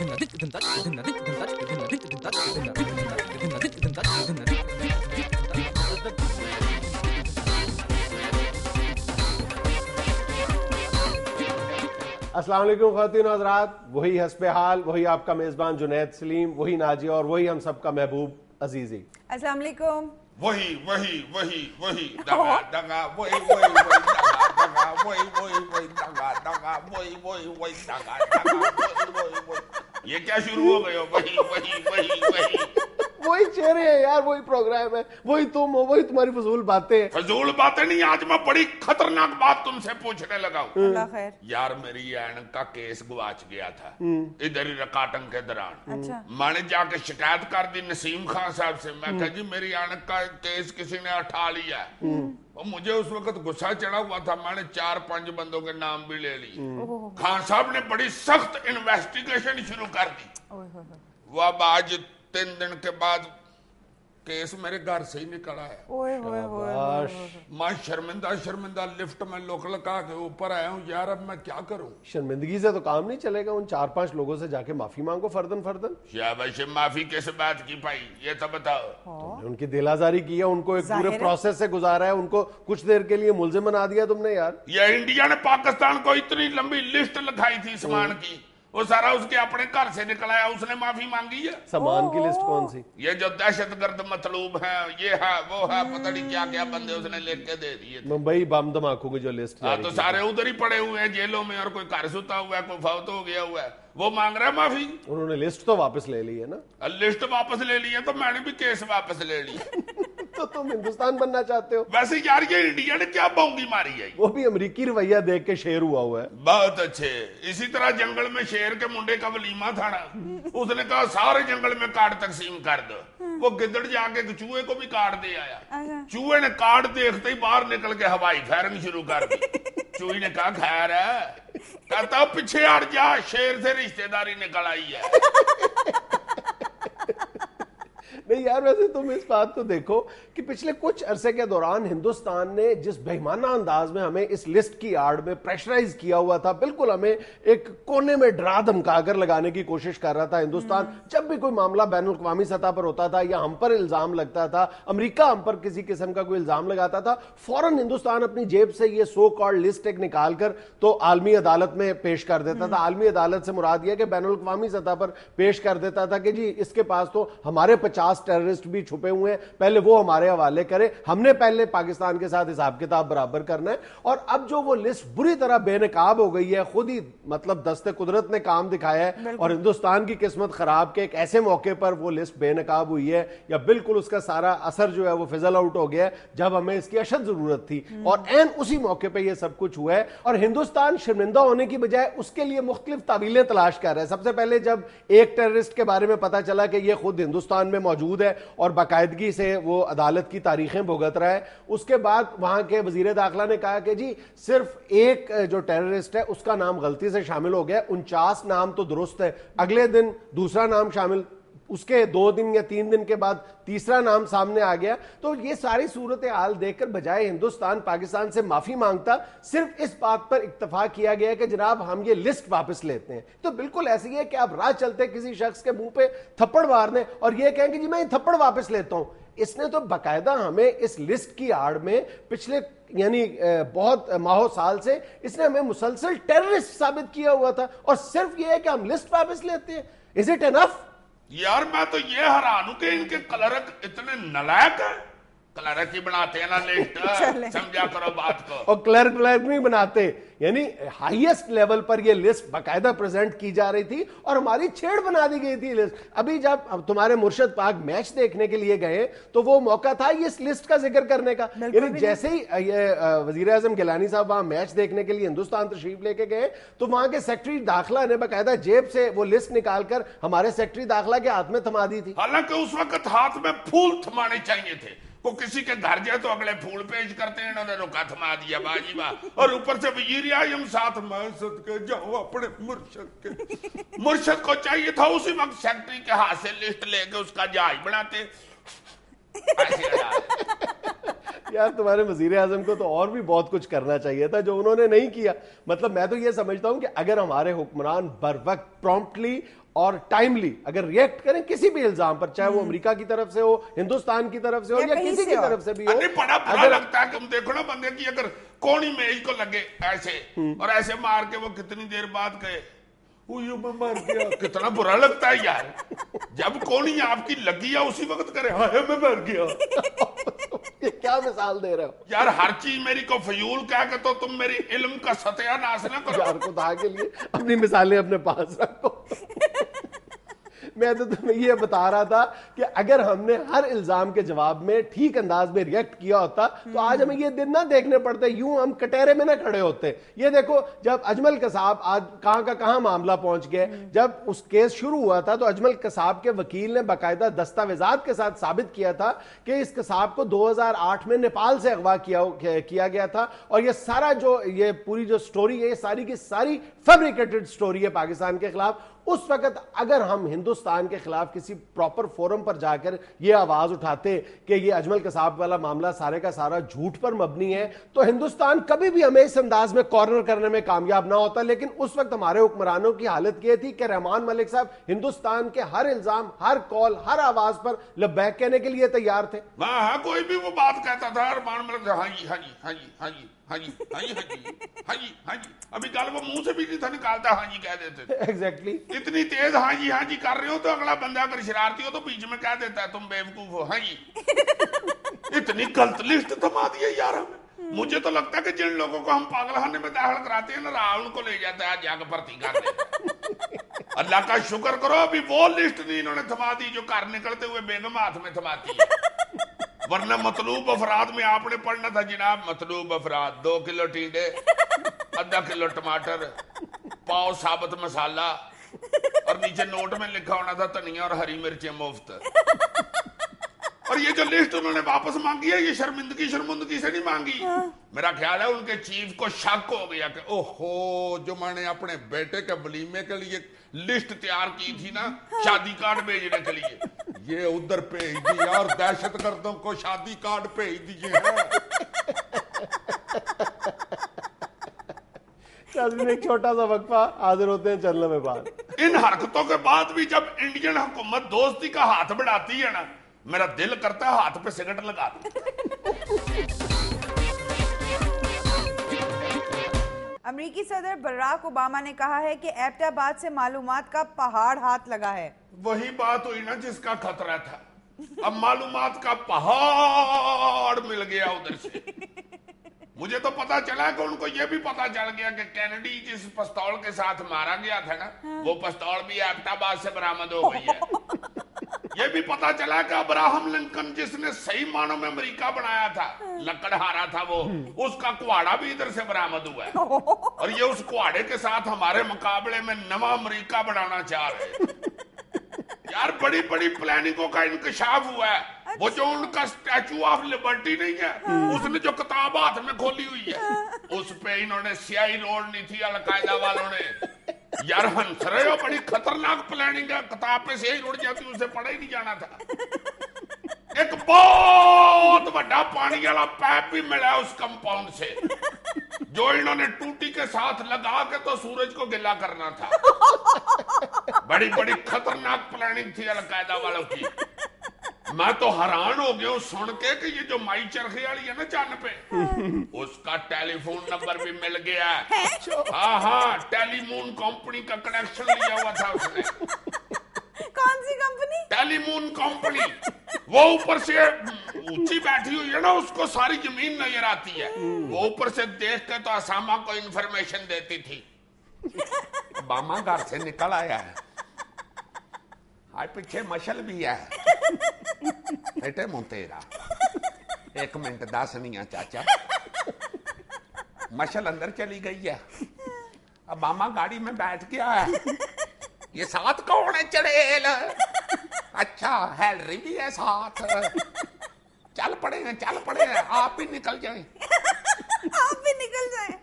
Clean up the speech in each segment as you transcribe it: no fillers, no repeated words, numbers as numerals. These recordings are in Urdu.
السلام علیکم خواتین و حضرات، وہی حسب حال، وہی آپ کا میزبان جنید سلیم، وہی ناجیہ اور وہی ہم سب کا محبوب عزیزی۔ السلام علیکم۔ وہی دگا دگا وہی دگا دگا وہی دگا دگا وہی دگا دگا یہ کیا شروع ہو گئے ہو؟ وہی چہرے ہیں یار، وہی پروگرام ہے، وہی تم ہو، وہی تمہاری فضول باتیں۔ فضول باتیں نہیں، آج میں بڑی خطرناک بات تم سے پوچھنے لگا ہوں۔ اللہ خیر۔ یار میری اینک کا کیس گواچ گیا تھا ادھر ہی رکاٹن کے دوران۔ اچھا۔ میں نے جا کے شکایت کر دی نسیم خان صاحب سے، میں کہا جی میری اینک کا کیس کسی نے اٹھا لیا ہے۔ مجھے اس وقت غصہ چڑھا ہوا تھا، میں نے 4-5 بندوں کے نام بھی لے لی۔ خان صاحب نے بڑی سخت انویسٹیگیشن شروع کر دی۔ وہ اب آج 3 دن کے بعد کیس میرے گھر سے ہی نکلا ہے۔ میں شرمندہ لفٹ میں لوک لگا کے اوپر آیا ہوں۔ یار اب میں کیا کروں؟ شرمندگی سے تو کام نہیں چلے گا، ان 4-5 لوگوں سے جا کے معافی مانگو فردن۔ شاباش، معافی کیس بات کی پائی یہ تو بتاؤ۔ ان کی دل آزاری کی ہے، ان کو ایک پورے پروسیس سے گزارا ہے، ان کو کچھ دیر کے لیے ملزم بنا دیا تم نے یار۔ یہ انڈیا نے پاکستان کو اتنی لمبی لسٹ لکھائی تھی سامان کی، وہ سارا اس کے اپنے گھر سے نکلایا، اس نے معافی مانگی ہے۔ سامان کی لسٹ کون سی؟ یہ جو دہشت گرد مطلوب ہیں، یہ ہے وہ ہے، پتہ نہیں کیا کیا بندے اس نے لکھ کے دے دیے۔ ممبئی بم دھماکوں کی جو لسٹ تو سارے ادھر ہی پڑے ہوئے ہیں جیلوں میں، اور کوئی گھر ستا ہوا ہے، کوئی فوت ہو گیا ہوا ہے، وہ مانگ رہا ہے معافی۔ انہوں نے لسٹ تو واپس لے لی ہے نا۔ لسٹ واپس لے لی ہے تو میں نے بھی کیس واپس لے لی۔ تو تم ہندوستان بننا چاہتے ہو؟ ویسے یار یہ انڈیا نے کیا بونگی ماری ہے؟ وہ بھی امریکی رویہ دیکھ کے شیر ہوا ہے۔ بہت اچھے۔ اسی طرح جنگل میں شیر کے منڈے کا ولیمہ تھا نا، اس نے کہا سارے جنگل میں کارڈ تقسیم کر دو۔ وہ گدڑ جا کے چوہے کو بھی کارڈ دے آیا۔ چوہے نے کارڈ دیکھتے ہی باہر نکل کے ہوائی فائرنگ شروع کر دی۔ چوہے نے کہا خیر ہے، کہتا پیچھے ہٹ جا، شیر سے رشتہ داری نکل آئی ہے۔ نہیں یار، ویسے تم اس بات کو دیکھو کہ پچھلے کچھ عرصے کے دوران ہندوستان نے جس بےایمانہ انداز میں ہمیں اس لسٹ کی آڑ میں پریشرائز کیا ہوا تھا، بالکل ہمیں ایک کونے میں ڈرا دھمکا کر لگانے کی کوشش کر رہا تھا ہندوستان۔ جب بھی کوئی معاملہ بین الاقوامی سطح پر ہوتا تھا یا ہم پر الزام لگتا تھا، امریکہ ہم پر کسی قسم کا کوئی الزام لگاتا تھا، فوراً ہندوستان اپنی جیب سے یہ سو کالڈ لسٹ ایک نکال کر تو عالمی عدالت میں پیش کر دیتا تھا۔ عالمی عدالت سے مراد یہ کہ بین الاقوامی سطح پر پیش کر دیتا تھا کہ جی اس کے پاس تو ہمارے 50 ٹیررسٹ بھی چھپے ہوئے ہیں، پہلے وہ ہمارے حوالے کرے، ہم نے پہلے پاکستان کے ساتھ حساب کتاب برابر کرنا ہے۔ اور اب جو وہ لسٹ بری طرح بے نقاب ہو گئی ہے، خود ہی مطلب دست قدرت نے کام دکھایا ہے، اور ہندوستان کی قسمت خراب کے ایک ایسے موقع پر وہ لسٹ بے نقاب ہوئی ہے، یا بالکل اس کا سارا اثر جو ہے وہ فزل آؤٹ ہو گیا ہے جب ہمیں اس کی اشد ضرورت تھی، اور عین اسی موقع پہ یہ سب کچھ ہوا ہے۔ اور ہندوستان شرمندہ ہونے کی بجائے اس کے لیے مختلف تعویلیں تلاش کر رہا ہے۔ سب سے پہلے جب ایک ٹیررسٹ کے بارے میں پتا چلا کہ یہ خود ہندوستان میں موجود ہے اور باقاعدگی سے وہ عدالت کی تاریخیں بھگت رہا ہے، اس کے بعد وہاں کے وزیر داخلہ نے کہا کہ جی صرف ایک جو ٹیررسٹ ہے اس کا نام غلطی سے شامل ہو گیا، 49 نام تو درست ہے۔ اگلے دن دوسرا نام شامل، اس کے 2 دن یا 3 دن کے بعد تیسرا نام سامنے آ گیا۔ تو یہ ساری صورتحال دیکھ کر بجائے ہندوستان پاکستان سے معافی مانگتا، صرف اس بات پر اکتفا کیا گیا کہ جناب ہم یہ لسٹ واپس لیتے ہیں۔ تو بالکل ایسے ہی ہے کہ آپ راہ چلتے کسی شخص کے منہ پہ تھپڑ مار دیں اور یہ کہیں کہ جی میں یہ تھپڑ واپس لیتا ہوں۔ اس نے تو باقاعدہ ہمیں اس لسٹ کی آڑ میں پچھلے یعنی بہت ماہوں سال سے اس نے ہمیں مسلسل ٹیررسٹ ثابت کیا ہوا تھا، اور صرف یہ ہے کہ ہم لسٹ واپس لیتے ہیں۔ Is it enough? یار میں تو یہ حیران ہوں کہ ان کے کلرک اتنے نالائق ہیں، کلرک ہی بناتے ہیں نا لسٹ، سمجھا کرو بات کو۔ اور کلرک نہیں بناتے، یعنی ہائیسٹ لیول پر یہ لسٹ باقاعدہ پریزنٹ کی جا رہی تھی اور ہماری چھیڑ بنا دی گئی تھی لسٹ۔ ابھی جب تمہارے مرشد پاک میچ دیکھنے کے لیے گئے تو وہ موقع تھا اس لسٹ کا ذکر کرنے کا، یعنی جیسے ہی یہ وزیر اعظم گیلانی صاحب وہاں میچ دیکھنے کے لیے ہندوستان تشریف لے کے گئے تو وہاں کے سیکٹری داخلہ نے باقاعدہ جیب سے وہ لسٹ نکال کر ہمارے سیکٹری داخلہ کے ہاتھ میں تھما دی تھی۔ حالانکہ اس وقت ہاتھ میں پھول تھمانے چاہیے تھے، وہ کسی کے گھر جائے تو اگلے پھول پیش کرتے ہیں، انہوں نے رکا تھما دیا باجی واہ، اور اوپر سے وزیر اعظم ساتھ میں صدقے جاؤں اپنے مرشد کے۔ مرشد کو چاہیے تھا اسی وقت سیکٹری کے ہاتھ سے لسٹ لے کے اس کا جہاز بناتے۔ یار تمہارے وزیر اعظم کو تو اور بھی بہت کچھ کرنا چاہیے تھا جو انہوں نے نہیں کیا. مطلب میں تو یہ سمجھتا ہوں کہ اگر ہمارے حکمران بر وقت پرومپٹلی اور ٹائملی اگر ریئیکٹ کریں کسی بھی الزام پر, چاہے وہ امریکہ کی طرف سے ہو, ہندوستان کی طرف سے ہو, یا کسی کی طرف سے بھی ہو. بڑا برا لگتا ہے کہ دیکھو نا بندے کی اگر کونی میز کو لگے ایسے اور ایسے مار کے وہ کتنی دیر بعد کہے میں مر گیا, کتنا برا لگتا ہے یار. جب کونی آپ کی لگی ہے اسی وقت کرے ہائے میں مر گیا. کیا مثال دے رہے ہو یار, ہر چیز میری کو فیول کہہ کے تو تم میری علم کا ستیہ ناش نہ کرو. یار خدا کے لیے اپنی مثالیں اپنے پاس رکھو. میں تو تمہیں یہ بتا رہا تھا کہ اگر ہم نے ہر الزام کے جواب میں ٹھیک انداز میں ریئیکٹ کیا ہوتا تو آج ہمیں یہ دن نہ دیکھنے پڑتے, یوں ہم کٹہرے میں نہ کھڑے ہوتے. یہ دیکھو جب اجمل قصاب آج کہاں کا کہاں معاملہ پہنچ گئے. جب اس کیس شروع ہوا تھا تو اجمل قصاب کے وکیل نے باقاعدہ دستاویزات کے ساتھ ثابت کیا تھا کہ اس قصاب کو 2008 میں نیپال سے اغوا کیا گیا تھا, اور یہ سارا جو یہ پوری جو سٹوری ہے یہ ساری کی ساری فیبریکیٹڈ سٹوری ہے پاکستان کے خلاف. اس وقت اگر ہم ہندوستان کے خلاف کسی پراپر فورم پر جا کر یہ آواز اٹھاتے کہ یہ اجمل قصاب والا معاملہ سارے کا سارا جھوٹ پر مبنی ہے تو ہندوستان کبھی بھی ہمیں اس انداز میں کارنر کرنے میں کامیاب نہ ہوتا. لیکن اس وقت ہمارے حکمرانوں کی حالت یہ تھی کہ رحمان ملک صاحب ہندوستان کے ہر الزام, ہر کال, ہر آواز پر لبیک کہنے کے لیے تیار تھے. ہاں کوئی بھی وہ بات کہتا تھا رحمان ملک ہاں جی ہاں جی ہاں جی ہاں جی ہاں جی ہاں جی ہاں جی ہاں جی ہاں جی. ابھی کل وہ منہ سے بھی نہیں تھا نکالتا, ہاں جی کہہ دیتے تھے. ایگزیکٹلی اتنی تیز ہاں جی کر رہے ہو تو اگلا بندہ اگر شرارتی ہو تو بیچ میں کہہ دیتا ہے تم بیوقوف ہو ہاں جی. اتنی غلط لسٹ تھما دی ہے یار ہمیں. مجھے تو لگتا ہے کہ جن لوگوں کو ہم پاگل خانے میں داخل کراتے ہیں نا راہ ان کو لے جاتا ہے جا کے بھرتی کر دیتا. اللہ کا شکر کرو ابھی وہ لسٹ نہیں انہوں نے تھما دی جو گھر نکلتے ہوئے بیگم ہاتھ میں تھماتی ہے. ورنہ مطلوب افراد میں آپ نے پڑھنا تھا جناب, مطلوب افراد 2 کلو ٹینڈے, آدھا کلو ٹماٹر, پاؤ ثابت مسالہ, اور نیچے نوٹ میں لکھا ہونا تھا دھنیا اور ہری مرچیں مفت. اور یہ جو لسٹ انہوں نے واپس مانگی ہے یہ شرمندگی سے نہیں مانگی. میرا خیال ہے ان کے چیف کو شک ہو گیا کہ اوہو جو میں نے اپنے بیٹے کے ولیمے کے لیے لسٹ تیار کی تھی نا شادی کارڈ بھیجنے کے لیے, یہ ادھر بھیج دیا اور دہشت گردوں کو شادی کارڈ بھیج دیے ہیں. ایک چھوٹا سا وقفہ, حاضر ہوتے ہیں چلنے میں بعد. ان حرکتوں کے بعد بھی جب انڈین حکومت دوستی کا ہاتھ بڑھاتی ہے نا میرا دل کرتا ہے ہاتھ پہ سگرٹ لگا دیں. امریکی صدر براک اوباما نے کہا ہے کہ ایبٹ آباد سے معلومات کا پہاڑ ہاتھ لگا ہے. وہی بات ہوئی نا جس کا خطرہ تھا, اب معلومات کا پہاڑ مل گیا ادھر سے. مجھے تو پتا چلا کہ ان کو یہ بھی پتا چل گیا کہ کینیڈی جس پستول کے ساتھ مارا گیا تھا نا وہ پستول بھی ایبٹ آباد سے برآمد ہو گئی ہے. یہ بھی پتا چلا کہ ابراہم لنکن جس نے صحیح معنوں میں امریکہ بنایا تھا, لکڑہارا تھا وہ, اس کا کوہاڑا بھی ادھر سے برآمد ہوا ہے. اور یہ اس کوہاڑے کے ساتھ ہمارے مقابلے میں نواں امریکہ بنانا چاہ رہے ہیں. یار بڑی بڑی پلاننگوں کا انکشاف ہوا ہے. وہ جو ان کا اسٹیچو آف لبرٹی نہیں ہے اس نے جو کتاب ہاتھ میں کھولی ہوئی ہے اس پہ انہوں نے سیاہی روڑنی تھی القاعدہ والوں نے. یار ہنس رہے ہو, بڑی خطرناک پلاننگ ہے. کتاب پہ سیاہی روڑ جاتی اسے پڑھا ہی نہیں جانا تھا. ایک بہت بڑا پانی والا پائپ بھی ملا اس کمپاؤنڈ سے جو انہوں نے ٹوٹی کے ساتھ لگا کے تو سورج کو گلا کرنا تھا. بڑی بڑی خطرناک پلاننگ تھی القاعدہ والوں کی. میں تو حیران ہو گیا ہوں سن کے کہ یہ جو مائی چرخی والی ہے نا چند پہ اس کا ٹیلی فون نمبر بھی مل گیا ہے. ہاں ٹیلی مون کمپنی کا کنیکشن لیا ہوا تھا اس نے. کون سی کمپنی؟ ٹیلی مون کمپنی. وہ اوپر سے اونچی بیٹھی ہوئی ہے نا اس کو ساری زمین نظر آتی ہے. وہ اوپر سے دیکھ کے تو اسامہ کو انفارمیشن دیتی تھی. اوباما گھر سے نکل آیا ہے, پیچھے مشل بھی ہے. بیٹے مونتیرا 1 منٹ 10 نہیں ہے چاچا, مشل اندر چلی گئی ہے. اوباما گاڑی میں بیٹھ گیا ہے. یہ ساتھ کون ہے چڑیل؟ اچھا ہیلری بھی ہے ساتھ. چل پڑے ہیں آپ بھی نکل جائیں.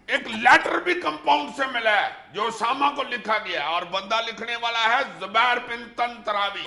ایک لیٹر بھی کمپاؤنڈ سے ملا ہے جو اسامہ کو لکھا گیا اور بندہ لکھنے والا ہے زبیر بن طنطراوی.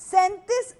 37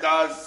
10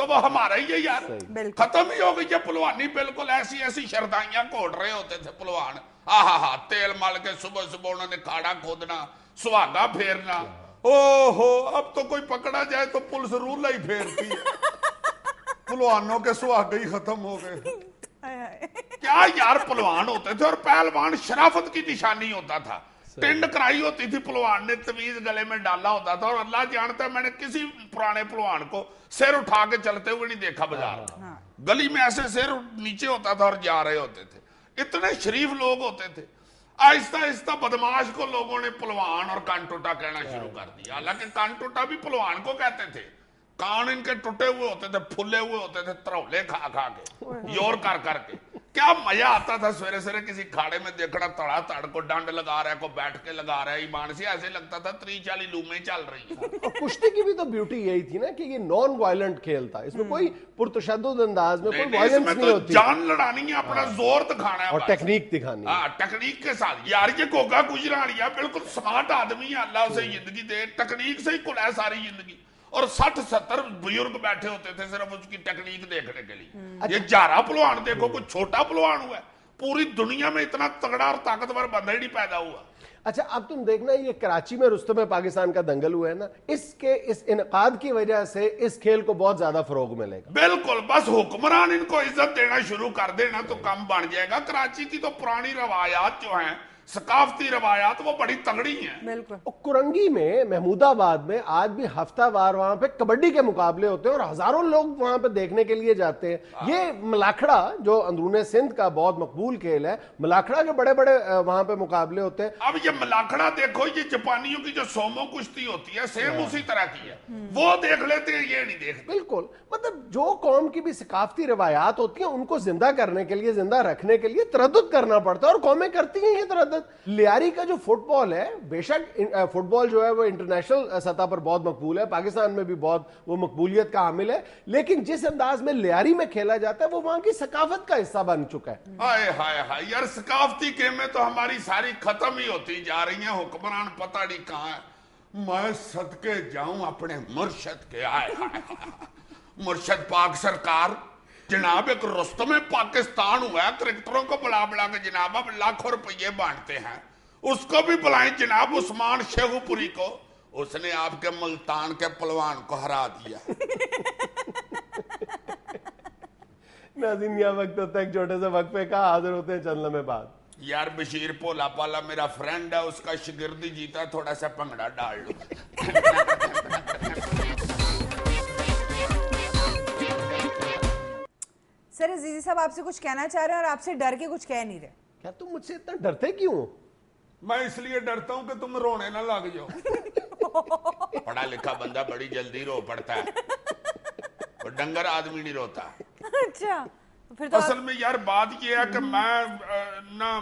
تو وہ ہمارا ہی ہے یار. بالکل. ختم ہی ہو گئی یہ پلوانی. بالکل ایسی ایسی شردائیاں کوڑ رہے ہوتے تھے پلوان. ہاں تیل مل کے صبح صبح انہوں نے کھاڑا کھودنا, سہاگا پھیرنا. او ہو اب تو کوئی پکڑا جائے تو پولیس رولا ہی پھیرتی ہے. پلوانوں کے سہاگے ہی ختم ہو گئے. کیا یار پلوان ہوتے تھے. اور پہلوان شرافت کی نشانی ہوتا تھا. ٹنڈ کرائی ہوتی تھی پلوان نے, تویز گلے میں ڈالا ہوتا تھا. اور اللہ جانتا ہے میں نے کسی پرانے پلوان کو سر اٹھا کے چلتے ہوئے نہیں دیکھا بازار میں. گلی میں ایسے سر نیچے ہوتا تھا اور جا رہے ہوتے تھے. اتنے شریف لوگ ہوتے تھے. آہستہ آہستہ بدماش کو لوگوں نے پلوان اور کان ٹوٹا کہنا شروع کر دیا. حالانکہ کان ٹوٹا بھی پلوان کو کہتے تھے. کان ان کے ٹوٹے ہوئے ہوتے تھے, پھولے ہوئے ہوتے تھے, ترولے کھا کھا کے, یور کر کے. کیا مزہ آتا تھا سویرے سویرے کسی کھاڑے میں دیکھنا تڑا تڑ کو ڈانڈ لگا رہا ہے, کو بیٹھ کے لگا رہا ہے. ایمان سے ایسے لگتا تھا 30-40 لومیں چل رہی ہیں. اور کشتی کی بھی تو بیوٹی یہی تھی نا کہ یہ نان وائلنٹ کھیل تھا. اس میں کوئی پرتشدد انداز میں کوئی وائلنس نہیں ہوتی. جان لڑانی ہے, اپنا زور دکھانا ہے اور ٹیکنیک دکھانی ہے. ہاں ٹیکنیک کے ساتھ. یار یہ گوگا گجرانی ہے, بالکل سمارٹ آدمی ہے, اللہ اسے زندگی دے. ٹیکنیک سے ہی کل ہے ساری زندگی. اور 60-70 بزرگ بیٹھے ہوتے تھے صرف اس کی ٹیکنیک دیکھنے کے لیے. یہ جارا پلوان دیکھو, کوئی چھوٹا پلوان ہوا ہے. پوری دنیا میں اتنا تگڑا اور طاقتور بندہ ہی نہیں پیدا ہوا. اچھا اب تم دیکھنا یہ کراچی میں رستم پاکستان کا دنگل ہوا ہے نا, اس انعقاد کی وجہ سے اس کھیل کو بہت زیادہ فروغ ملے گا. بالکل. بس حکمران ان کو عزت دینا شروع کر دینا تو کم بن جائے گا. کراچی کی تو پرانی روایات جو ہیں, ثقافتی روایات, وہ بڑی تگڑی ہیں. بالکل. کرنگی میں, محمود آباد میں آج بھی ہفتہ وار وہاں پہ کبڈی کے مقابلے ہوتے ہیں اور ہزاروں لوگ وہاں پہ دیکھنے کے لیے جاتے ہیں. یہ ملاکھڑا جو اندرون سندھ کا بہت مقبول کھیل ہے, ملاکھڑا کے بڑے بڑے وہاں پہ مقابلے ہوتے ہیں. اب یہ ملاکھڑا دیکھو, یہ جاپانیوں کی جو سومو کشتی ہوتی ہے سیم اسی طرح کی ہے. وہ دیکھ لیتے ہیں, یہ نہیں دیکھتے. بالکل. مطلب جو قوم کی بھی ثقافتی روایات ہوتی ہیں ان کو زندہ کرنے کے لیے, زندہ رکھنے کے لیے تردد کرنا پڑتا ہے, اور قومیں کرتی ہیں یہ تردد. لیاری کا جو فٹ بال ہے, بے شک فٹ بال جو ہے وہ انٹرنیشنل سطح پر بہت مقبول ہے, پاکستان میں بھی بہت وہ مقبولیت کا حامل ہے, لیکن جس انداز میں لیاری میں کھیلا جاتا ہے وہ وہاں کی ثقافت کا حصہ بن چکا ہے. ہائے ہائے ہائے یار, ثقافتی گیمیں تو ہماری ساری ختم ہی ہوتی جا رہی ہیں. حکمران پتہ نہیں کہاں ہے. میں صدقے جاؤں اپنے مرشد کے. آئے ہائے مرشد پاک سرکار, جناب ایک رستم پاکستان ہوا ہے, کرکٹروں کو بلا بلا کے جناب اب لاکھوں روپیے بانٹتے ہیں. اس کو بھی بلائیں جناب عثمان شیخو پوری کو, اس نے آپ کے ملتان کے پلوان کو ہرا دیا. ناظرین یہ وقت ہوتا ہے ایک چھوٹے سے وقفے کا, حاضر ہوتے ہیں چند لمحے بعد. یار بشیر پولا پالا میرا فرینڈ ہے, اس کا شگردی جیتا, تھوڑا سا پنگڑا ڈال لو. سر عزیزی صاحب آپ سے کچھ کہنا چاہ رہے ہیں اور آپ سے ڈر کے کچھ کہہ نہیں رہے. کیا تم مجھ سے اتنا ڈرتے کیوں ہو؟ میں اس لیے ڈرتا ہوں کہ تم رونے نہ لگ جاؤ. پڑھا لکھا بندہ بڑی جلدی رو پڑتا ہے, اور ڈنگر آدمی نہیں روتا. اچھا پھر تو اصل میں یار بات یہ ہے کہ میں نہ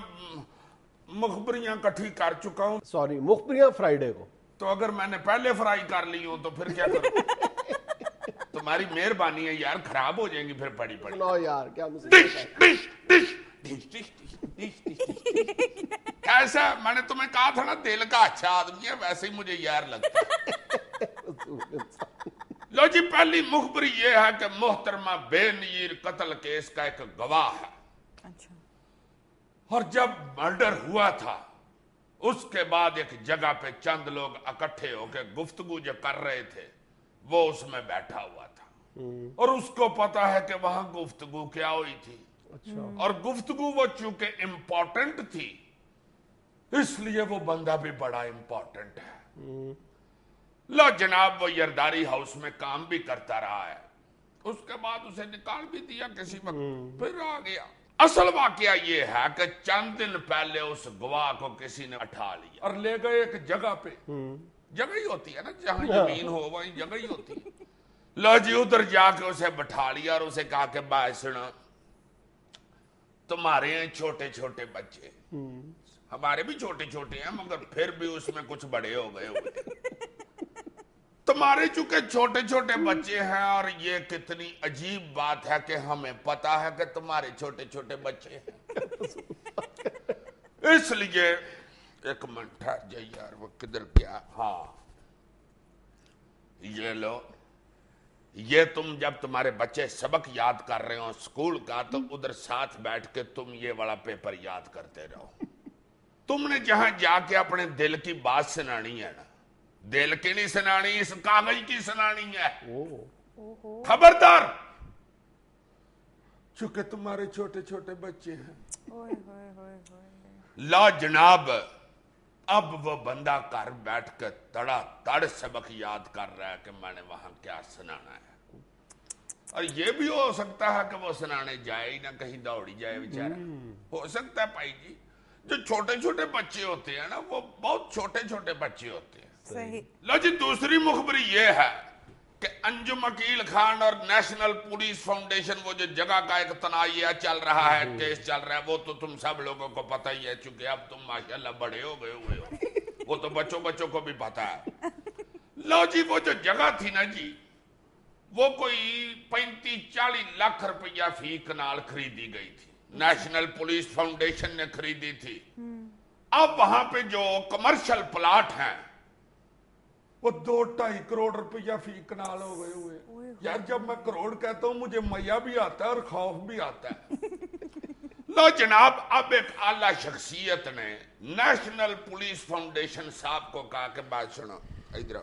مخبریاں کٹھی کر چکا ہوں. سوری, مخبریاں فرائیڈے کو. تو اگر میں نے پہلے فرائی کر لی ہوں تو پھر کیا کروں. تمہاری مہربانی ہے یار, خراب ہو جائیں گی پھر پڑی پڑی. سناؤ یار کیا مصیبت ہے. ایسا میں نے تمہیں کہا تھا نا دل کا اچھا آدمی ہے, ویسے ہی مجھے یار لگتا ہے. لو جی, پہلی مخبری یہ ہے کہ محترمہ بے نیر قتل کیس کا ایک گواہ ہے. اچھا. اور جب مرڈر ہوا تھا اس کے بعد ایک جگہ پہ چند لوگ اکٹھے ہو کے گفتگو جو کر رہے تھے وہ اس میں بیٹھا ہوا تھا, اور اس کو پتا ہے کہ وہاں گفتگو کیا ہوئی تھی. اور گفتگو وہ چونکہ امپورٹنٹ تھی اس لیے وہ بندہ بھی بڑا امپورٹنٹ ہے. لو جناب, وہ یرداری ہاؤس میں کام بھی کرتا رہا ہے. اس کے بعد اسے نکال بھی دیا کسی وقت, پھر آ گیا. اصل واقعہ یہ ہے کہ چند دن پہلے اس گواہ کو کسی نے اٹھا لیا اور لے گئے ایک جگہ پہ. جگہ ہی ہوتی ہے نا, جہاں زمین ہو وہیں جگہ ہی ہوتی ہے. لو جی, ادھر جا کے اسے بٹھا لیا اور اسے کہا کہ بھائی سنا, تمہارے ہیں چھوٹے چھوٹے بچے, ہمارے بھی چھوٹے چھوٹے ہیں مگر پھر بھی اس میں کچھ بڑے ہو گئے ہوئے. تمہارے چونکہ چھوٹے چھوٹے بچے ہیں, اور یہ کتنی عجیب بات ہے کہ ہمیں پتا ہے کہ تمہارے چھوٹے چھوٹے بچے ہیں, اس لیے ایک منٹ ٹھہر جائے یار, وہ کدھر گیا. ہاں یہ لو, یہ تم جب تمہارے بچے سبق یاد کر رہے ہو اسکول کا تو ادھر ساتھ بیٹھ کے تم یہ والا پیپر یاد کرتے رہو. تم نے جہاں جا کے اپنے دل کی بات سنانی ہے نا, دل کی نہیں سنانی, اس کاغذ کی سنانی ہے. خبردار, چونکہ تمہارے چھوٹے چھوٹے بچے ہیں. لا جناب, اب وہ بندہ گھر بیٹھ کے تڑا تڑ سبق یاد کر رہا ہے کہ میں نے وہاں کیا سنانا ہے. اور یہ بھی ہو سکتا ہے کہ وہ سنانے جائے ہی نہ, کہیں دوڑی جائے بیچارہ. ہو سکتا ہے بھائی جی, جو چھوٹے چھوٹے بچے ہوتے ہیں نا, وہ بہت چھوٹے چھوٹے بچے ہوتے ہیں. صحیح. لو جی, دوسری مخبری یہ ہے کہ انجم عقیل خان اور نیشنل پولیس فاؤنڈیشن, وہ جو جگہ کا ایک تنازعہ چل رہا ہے, کیس چل رہا ہے, وہ تو تم سب لوگوں کو پتہ ہی ہے, چونکہ اب تم ماشاءاللہ بڑے ہو گئے ہوئے ہو, وہ تو بچوں کو بھی پتہ ہے. لو جی, وہ جو جگہ تھی نا جی, وہ کوئی 35-40 لاکھ روپیہ فی کنال خریدی گئی تھی. نیشنل پولیس فاؤنڈیشن نے خریدی تھی. اب وہاں پہ جو کمرشل پلاٹ ہیں وہ 2-2.5 کروڑ روپیہ فی کنال ہو گئے ہوئے. یار جب میں کروڑ کہتا ہوں مجھے میا بھی آتا ہے اور خوف بھی آتا ہے. لو جناب, اب ایک اعلیٰ شخصیت نے نیشنل پولیس فاؤنڈیشن صاحب کو کہا کہ بات سنو, ادھر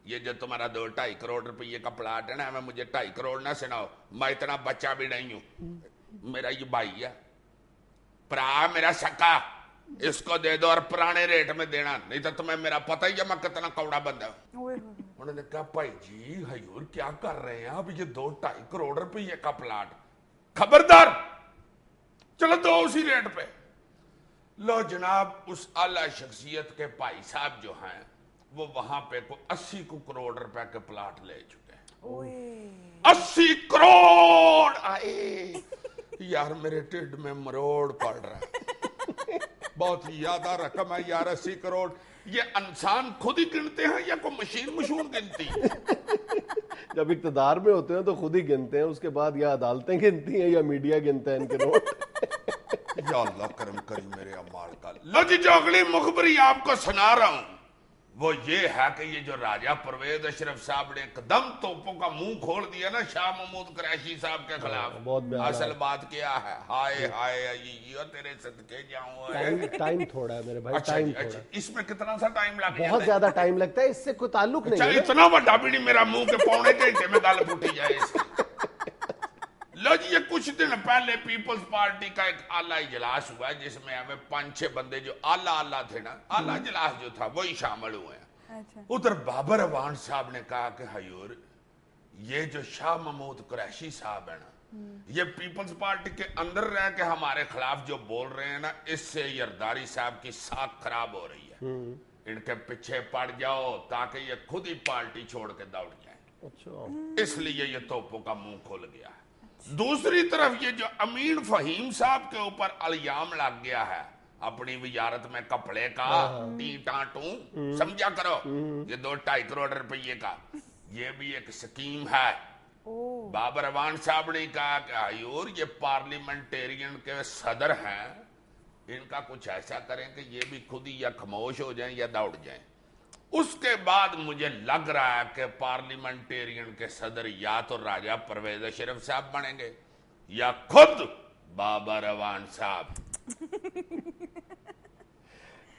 یہ جو تمہارا 2-2.5 کروڑ روپیے کا پلاٹ ہے نا, ہمیں مجھے 2.5 کروڑ نہ سناؤ, میں اتنا بچہ بھی نہیں ہوں, میرا یہ بھائی ہے, پرا میرا سکا, اس کو دے دو اور پرانے ریٹ میں دینا, نہیں تو تمہیں میرا پتہ ہی ہے میں کتنا کوڑا بندہ ہوں. انہوں نے کہا بھائی جی حضور کیا کر رہے ہیں اب, یہ 2-2.5 کروڑ روپیے کا پلاٹ, خبردار چلو دو اسی ریٹ پہ. لو جناب, اس اعلیٰ شخصیت کے بھائی صاحب جو ہیں وہ وہاں پہ کو 80 کروڑ روپے کے پلاٹ لے چکے ہیں. 80 کروڑ آئے یار, میرے ٹھڈ میں مروڑ پڑ رہا ہے. بہت زیادہ رقم ہے یار, 80 کروڑ. یہ انسان خود ہی گنتے ہیں یا کوئی مشین گنتی ہے؟ جب اقتدار میں ہوتے ہیں تو خود ہی گنتے ہیں, اس کے بعد یا عدالتیں گنتی ہیں یا میڈیا گنتا ہے ان کے نوٹ. یا اللہ کرم کری میرے اعمال کا. لو جی, جو اگلی مخبری آپ کو سنا رہا ہوں وہ یہ ہے کہ یہ جو راجہ پرویز اشرف صاحب نے ایک دم توپوں کا منہ کھول دیا نا شاہ محمود قریشی صاحب کے خلاف, اصل بات کیا ہے؟ ہائے ہائے یہ تیرے صدقے جاؤں. ٹائم تھوڑا ہے میرے بھائی, ٹائم تھوڑا. اس میں کتنا سا ٹائم لگتا ہے؟ بہت زیادہ ٹائم لگتا ہے, اس سے کوئی تعلق نہیں ہے. اتنا بڑا بھی نہیں میرا منہ کے 1.25 گھنٹے میں گل پھوٹی جائے اس کی. لو جی, یہ کچھ دن پہلے پیپلز پارٹی کا ایک اعلیٰ اجلاس ہوا ہے جس میں ہمیں 5-6 بندے جو اعلیٰ تھے نا, اعلیٰ اجلاس جو تھا وہی شامل ہوئے ہیں. ادھر بابر اعوان صاحب نے کہا کہ حضور یہ جو شاہ محمود قریشی صاحب ہے نا, یہ پیپلز پارٹی کے اندر رہ کے ہمارے خلاف جو بول رہے ہیں نا, اس سے یرداری صاحب کی ساکھ خراب ہو رہی ہے. ان کے پیچھے پڑ جاؤ تاکہ یہ خود ہی پارٹی چھوڑ کے دوڑ جائیں. اس لیے یہ توپوں کا منہ کھل گیا ہے. دوسری طرف یہ جو امین فہیم صاحب کے اوپر الزام لگ گیا ہے اپنی وزارت میں کپڑے کا ٹی ٹانٹوں, سمجھا کرو, یہ 2-2.5 کروڑ روپیے کا, یہ بھی ایک سکیم ہے. بابر اعوان صاحب نے کہا کہ حضور یہ پارلیمنٹیرین کے صدر ہیں, ان کا کچھ ایسا کریں کہ یہ بھی خود ہی یا خاموش ہو جائیں یا دوڑ جائیں. اس کے بعد مجھے لگ رہا ہے کہ پارلیمنٹیرین کے صدر یا تو راجہ پرویز اشرف صاحب بنیں گے یا خود بابر اعوان صاحب.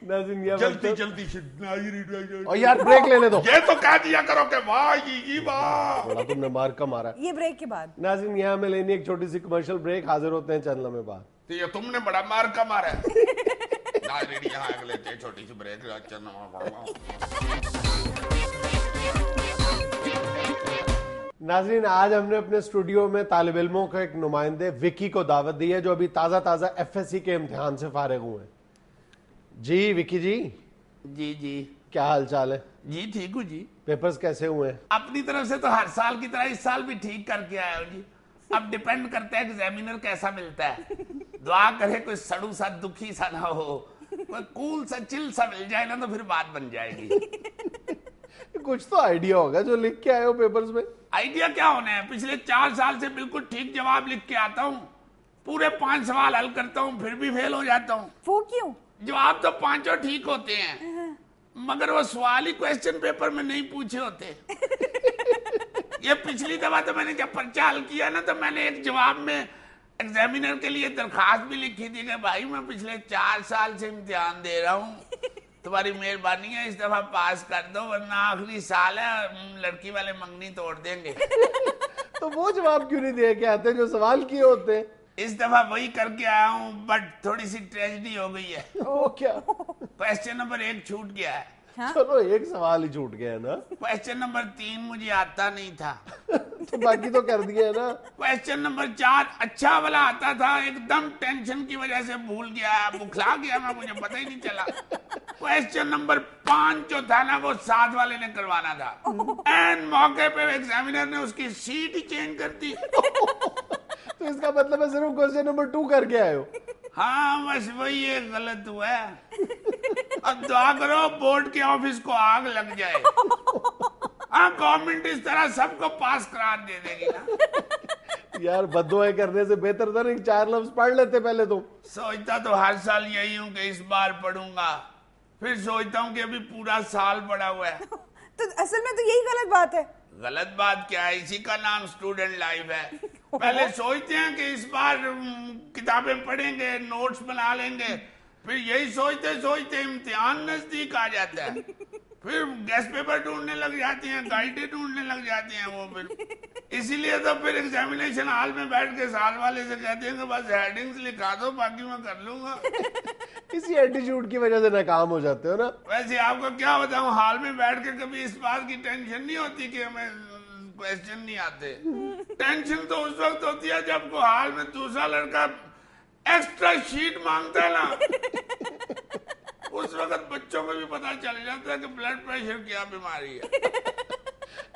جلدی اور یار بریک لینے دو, یہ تو کہہ دیا کرو کہ واہ جی واہ, تم نے مار کا مارا. یہ بریک کے بعد ناظرین یہاں میں لینی ایک چھوٹی سی کمرشل بریک, حاضر ہوتے ہیں چند لمحے بعد. تو یہ تم نے بڑا مار کا مارا ہے. ناظرین یہاں اگلے لیتے چھوٹی سی بریک. ناظرین آج ہم نے اپنے اسٹوڈیو میں طالب علموں کا ایک نمائندے وکی کو دعوت دی ہے جو ابھی تازہ FSC کے امتحان سے فارغ ہوئے ہیں. جی وکی جی. جی کیا حال چال ہے؟ جی ٹھیک ہوں جی. پیپرز کیسے ہوئے ہیں؟ اپنی طرف سے تو ہر سال کی طرح اس سال بھی ٹھیک کر کے آیا ہوں جی. اب ڈیپینڈ کرتا ہے ایگزامینر کیسا ملتا ہے. دعا کرے کوئی سڑو سا دکھی سا نہ ہو, کوئی کول سا چل سا مل جائے نا تو پھر بات بن جائے گی. کچھ تو آئیڈیا ہوگا جو لکھ کے آئے ہو پیپرز میں. آئیڈیا کیا ہونا ہے, پچھلے 4 سال سے بالکل ٹھیک جواب لکھ کے آتا ہوں, پورے 5 سوال حل کرتا ہوں پھر بھی فیل ہو جاتا ہوں. وہ کیوں؟ جواب تو 5 ٹھیک ہوتے ہیں مگر وہ سوال ہی کویسچن پیپر میں نہیں پوچھے ہوتے. یہ پچھلی دفعہ تو میں نے جب پرچہ حل کیا نا تو میں نے ایک جواب میں ایگزامینر کے لیے درخواست بھی لکھی تھی کہ بھائی میں پچھلے 4 سال سے امتحان دے رہا ہوں, تمہاری مہربانی ہے اس دفعہ پاس کر دو ورنہ آخری سال ہے لڑکی والے منگنی توڑ دیں گے. تو وہ جواب کیوں نہیں دے کے آتے جو سوال کیے ہوتے ہیں؟ اس دفعہ وہی کر کے آیا ہوں, بٹ تھوڑی سی ٹریجڈی ہو گئی ہے. وہ کیا؟ کویسچن نمبر 1 چھوٹ گیا ہے. چلو ایک سوال ہی چھوٹ گیا ہے نا. کویسچن نمبر 3 مجھے آتا نہیں تھا تو باقی تو کر دیا ہے نا. کویسچن نمبر 4 اچھا والا آتا تھا, ایک دم ٹینشن کی وجہ سے بھول گیا, بکھلا گیا میں, مجھے پتہ ہی نہیں چلا. کویسچن نمبر 5 جو تھا نا وہ 7 والے نے کروانا تھا, اینڈ موقع پہ ایگزامینر نے اس کی سیٹ ہی چینج کر دی. تو اس کا مطلب ہے صرف کویسچن نمبر 2 کر کے آئے ہو. ہاں بس وہی ایک غلط ہوا ہے. اب دعا کرو بورڈ کے آفس کو آگ لگ جائے. ہاں گورنمنٹ اس طرح سب کو پاس قرار دے دے گی نا. یار بد دعائیں کرنے سے بہتر تھا نا 4 لفظ پڑھ لیتے پہلے. تو سوچتا تو ہر سال یہی ہوں کہ اس بار پڑھوں گا, پھر سوچتا ہوں کہ ابھی پورا سال پڑا ہوا ہے. تو اصل میں تو یہی غلط بات ہے. غلط بات کیا ہے, اسی کا نام اسٹوڈنٹ لائف ہے. پہلے سوچتے ہیں کہ اس بار کتابیں پڑھیں گے, نوٹس بنا لیں گے, پھر یہی سوچتے سوچتے امتحان نزدیک آ جاتا ہے, پھر گیسٹ پیپر ڈھونڈنے لگ جاتے ہیں, گائیڈیں ڈھونڈنے لگ جاتے ہیں وہ. پھر اسی لیے تو پھر ایگزامینیشن ہال میں بیٹھ کے سال والے سے کہتے ہیں کہ بس ہیڈنگز لکھا دو باقی میں کر لوں گا. اسی ایٹیٹیوڈ کی وجہ سے ناکام ہو جاتے ہو نا. ویسے آپ کو کیا بتاؤں, ہال میں بیٹھ کے کبھی اس بات کی ٹینشن نہیں ہوتی کہ ہمیں کویسچن نہیں آتے. ٹینشن تو اس وقت ہوتی ہے جب کو ہال میں دوسرا لڑکا ایکسٹرا شیٹ مانگتا ہے نا, اس وقت بچوں کو بھی پتا چل جاتا ہے کہ بلڈ پریشر کیا بیماری ہے.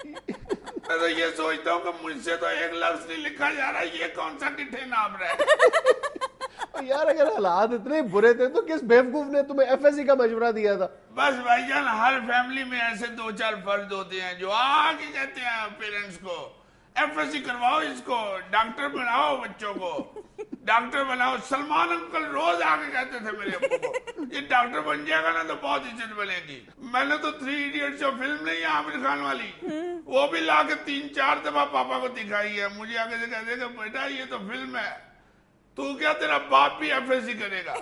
میں تو یہ سوچتا ہوں کہ مجھ سے تو ایک لفظ نہیں لکھا جا رہا, یہ کون سا کٹھے نام رہا ہے. یار اگر حالات اتنے برے تھے تو کس بیوقوف نے تمہیں ایف ایس سی کا مشورہ دیا تھا؟ بس بھائی جان ہر فیملی میں ایسے 2-4 فرد ہوتے ہیں جو آ کے کہتے ہیں پیرنٹس کو ایف ایس سی کرواؤ, اس کو ڈاکٹر بناؤ, بچوں کو ڈاکٹر بناؤ. سلمان انکل روز آ کے کہتے تھے میرے ابو کو, یہ ڈاکٹر بن جائے گا نا تو بہت عزت بنے گی. میں نے تو 3 ایڈیٹس جو فلم نہیں ہے عامر خان والی, وہ بھی لا کے 3-4 دفعہ پاپا کو دکھائی ہے. مجھے آگے سے کہتے کہ بیٹا یہ تو فلم ہے, تو کیا تیرا باپ بھی ایف ایس سی کرے گا.